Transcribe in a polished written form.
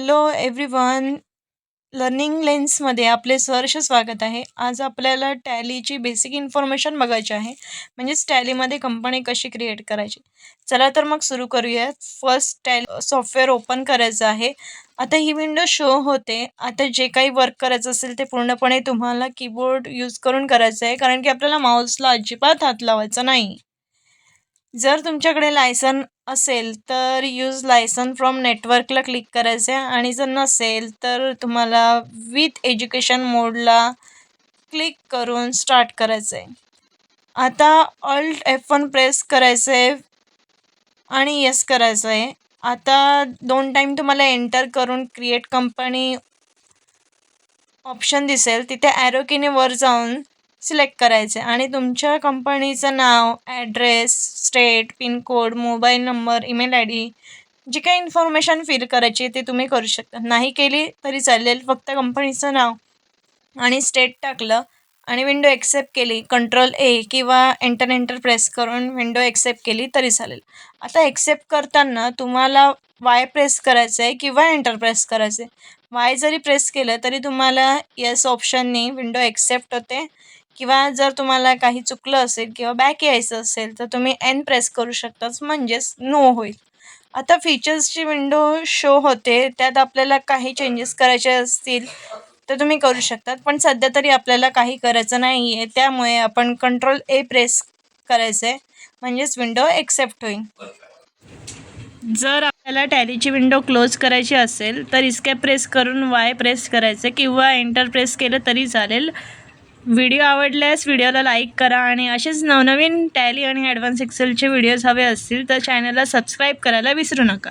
Hello everyone. Learning लेन्समध्ये आपले सहर्ष स्वागत आहे. आज आपल्याला टॅलीची बेसिक इन्फॉर्मेशन बघायची आहे, म्हणजेच टॅलीमध्ये कंपनी कशी क्रिएट करायची. चला तर मग सुरू करूया. फर्स्ट टॅली सॉफ्टवेअर ओपन करायचं आहे. आता ही विंडो शो होते. आता जे काही वर्क करायचं असेल ते पूर्णपणे तुम्हाला कीबोर्ड यूज करून करायचं आहे, कारण की आपल्याला माऊसला अजिबात हात लावायचा नाही. जर तुमच्याकडे लायसन असेल तर यूज लायसन फ्रॉम नेटवर्कला क्लिक करायचं आहे, आणि जर नसेल तर तुम्हाला विथ एज्युकेशन मोडला क्लिक करून स्टार्ट करायचं आहे. आता ऑल्ट F1 प्रेस करायचं आहे आणि येस करायचं आहे. आता 2 टाईम तुम्हाला एंटर करून क्रिएट कंपनी ऑप्शन दिसेल, तिथे ॲरो कीने वर जाऊन सिलेक्ट करायचे आणि तुमच्या कंपनीचं नाव, address, state, pincode, mobile number, email ID जी काही इन्फॉर्मेशन फिल करायची ते तुम्ही करू शकता. नाही केली तरी चालेल, फक्त कंपनीचं नाव आणि स्टेट टाकलं आणि विंडो एक्सेप्ट केली, Ctrl+A किंवा एंटर प्रेस करून विंडो एक्सेप्ट केली तरी चालेल. आता एक्सेप्ट करताना तुम्हाला Y प्रेस करायचं आहे किंवा एंटर प्रेस करायचं आहे. Y जरी प्रेस केलं तरी तुम्हाला येस ऑप्शननी विंडो एक्सेप्ट होते, किंवा जर तुम्हाला काही चुकलं असेल किंवा बॅक यायचं असेल तर तुम्ही N प्रेस करू शकताच, म्हणजेच नो होईल. आता फीचर्सची विंडो शो होते, त्यात आपल्याला काही चेंजेस करायचे असतील तर तुम्ही करू शकतात, पण सध्या तरी आपल्याला काही करायचं नाही आहे, त्यामुळे आपण Ctrl+A प्रेस करायचं आहे, म्हणजेच विंडो एक्सेप्ट होईल. जर आपल्याला टॅलीची विंडो क्लोज करायची असेल तर इस्केप प्रेस करून Y प्रेस करायचं किंवा एंटर प्रेस केलं तरी चालेल. व्हिडिओ आवडल्यास व्हिडिओला लाईक करा, आणि असेच नवनवीन टॅली आणि ॲडव्हान्स एक्सेलचे व्हिडिओज हवे असतील तर चॅनलला सबस्क्राईब करायला विसरू नका.